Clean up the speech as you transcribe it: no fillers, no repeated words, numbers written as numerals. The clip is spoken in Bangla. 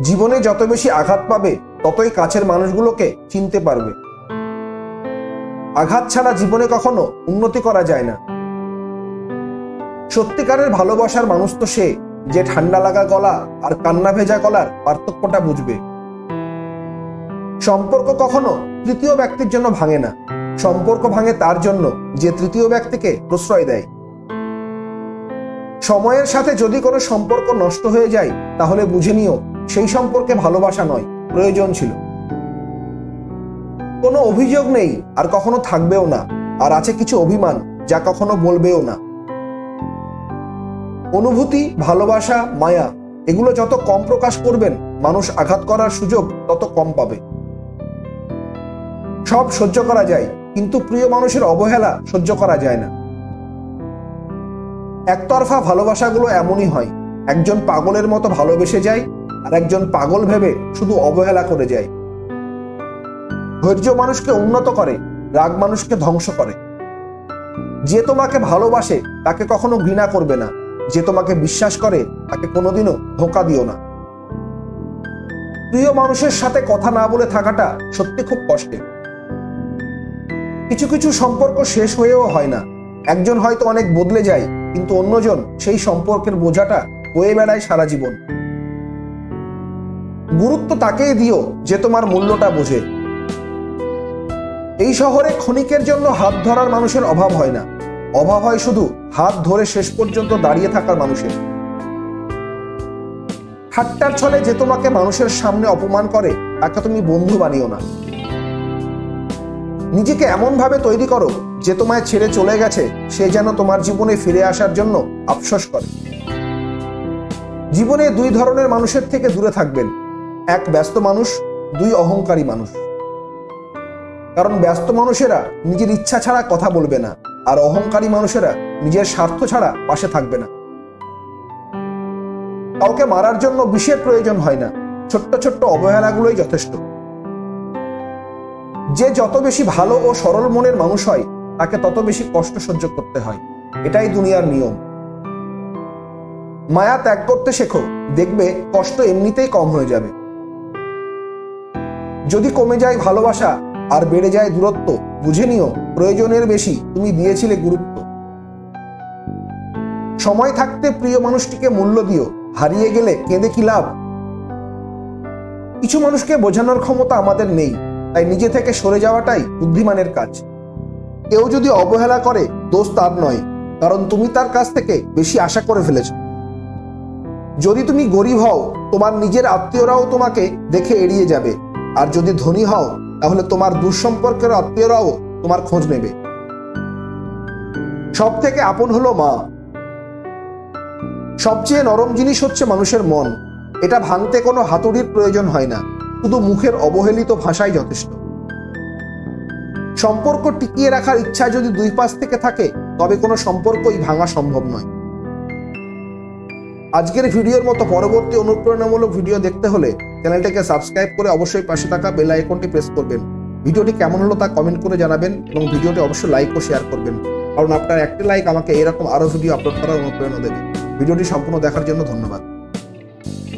জীবনে যত বেশি আঘাত পাবে ততই কাছের মানুষগুলোকে চিনতে পারবে। আঘাত ছাড়া জীবনে কখনো উন্নতি করা যায় না। সত্যিকারের ভালোবাসার মানুষ তো সে যে ঠান্ডা লাগা গলা আর কান্না ভেজা গলার পার্থক্যটা বুঝবে। সম্পর্ক কখনো তৃতীয় ব্যক্তির জন্য ভাঙে না, সম্পর্ক ভাঙে তার জন্য যে তৃতীয় ব্যক্তিকে প্রশ্রয় দেয়। সময়ের সাথে যদি কোনো সম্পর্ক নষ্ট হয়ে যায় তাহলে বুঝে নিও সেই সম্পর্কে ভালোবাসা নয়, প্রয়োজন ছিল। কোনো অভিযোগ নেই আর কখনো থাকবেও না, আর আছে কিছু অভিমান যা কখনো বলবেও না। অনুভূতি, ভালোবাসা, মায়া এগুলো যত কম প্রকাশ করবেন মানুষ আঘাত করার সুযোগ তত কম পাবে। সব সহ্য করা যায় কিন্তু প্রিয় মানুষের অবহেলা সহ্য করা যায় না। একতরফা ভালোবাসাগুলো এমনই হয়, একজন পাগলের মতো ভালোবেসে যায় আর একজন পাগল ভেবে শুধু অবহেলা করে যায়। ধৈর্য মানুষকে উন্নত করে, রাগ মানুষকে ধ্বংস করে। যে তোমাকে ভালোবাসে তাকে কখনো ঘৃণা করবে না, যে তোমাকে বিশ্বাস করে তাকে কোনোদিনও ধোঁকা দিও না। প্রিয় মানুষের সাথে কথা না বলে থাকাটা সত্যি খুব কষ্টের। কিছু কিছু সম্পর্ক শেষ হয়েও হয় না। একজন হয়তো অনেক বদলে যায় কিন্তু অন্যজন সেই সম্পর্কের বোঝাটা বয়ে বেড়ায় সারা জীবন। গুরুত্ব তাকেই দিও যে তোমার মূল্যটা বোঝে। এই শহরে ক্ষণিকের জন্য হাত ধরার মানুষের অভাব হয় না, অভাব হয় শুধু হাত ধরে শেষ পর্যন্ত দাঁড়িয়ে থাকার মানুষের। ঠাট্টার ছলে যে তোমাকে মানুষের সামনে অপমান করে তাকে তুমি বন্ধু বানিও না। নিজেকে এমন ভাবে তৈরি করো যে তোমায় ছেড়ে চলে গেছে সে যেন তোমার জীবনে ফিরে আসার জন্য আফসোস করে। জীবনে দুই ধরনের মানুষের থেকে দূরে থাকবেন, এক ব্যস্ত মানুষ, দুই অহংকারী মানুষ। কারণ ব্যস্ত মানুষেরা নিজের ইচ্ছা ছাড়া কথা বলবে না আর অহংকারী মানুষেরা নিজের স্বার্থ ছাড়া পাশে থাকবে না। কাউকে মারার জন্য বিষের প্রয়োজন হয় না, ছোট্ট ছোট্ট অবহেলাগুলোই যথেষ্ট। যে যত বেশি ভালো ও সরল মনের মানুষ হয় তাকে তত বেশি কষ্ট সহ্য করতে হয়, এটাই দুনিয়ার নিয়ম। মায়া ত্যাগ করতে শেখো, দেখবে কষ্ট এমনিতেই কম হয়ে যাবে। যদি কমে যায় ভালোবাসা আর বেড়ে যায় দূরত্ব, বুঝে নিও প্রয়োজনের বেশি তুমি দিয়েছিলে গুরুত্ব। সময় থাকতে প্রিয় মানুষটিকে মূল্য দিও, হারিয়ে গেলে কেঁদে কি লাভ। কিছু মানুষকে বোঝানোর ক্ষমতা আমাদের নেই, তাই নিজে থেকে সরে যাওয়াটাই বুদ্ধিমানের কাজ। কেউ যদি অবহেলা করে দোষ তার নয়, কারণ তুমি তার কাছ থেকে বেশি আশা করে ফেলেছ। যদি তুমি গরিব হও তোমার নিজের আত্মীয়রাও তোমাকে দেখে এড়িয়ে যাবে, আর যদি ধনী হও তাহলে তোমার দুঃসম্পর্কের আত্মীয়রাও তোমার খোঁজ নেবে। সব থেকে আপন হলো মা। সবচেয়ে নরম জিনিস হচ্ছে মানুষের মন, এটা ভাঙতে কোনো হাতুড়ির প্রয়োজন হয় না, শুধু মুখের অবহেলিত ভাষাই যথেষ্ট। সম্পর্ক টিকিয়ে রাখার ইচ্ছা যদি দুই পাশ থেকে থাকে তবে কোনো সম্পর্কই ভাঙা সম্ভব নয়। আজকের ভিডিওর মতো পরবর্তী অনুপ্রেরণামূলক ভিডিও দেখতে হলে চ্যানেলটাকে সাবস্ক্রাইব করে অবশ্যই পাশে থাকা বেল আইকনটি প্রেস করবেন। ভিডিওটি কেমন হলো তা কমেন্ট করে জানাবেন এবং ভিডিওটি অবশ্যই লাইক ও শেয়ার করবেন, কারণ আপনার একটি লাইক আমাকে এরকম আরো ভিডিও আপলোড করার অনুপ্রেরণা দেবে। ভিডিওটি সম্পূর্ণ দেখার জন্য ধন্যবাদ।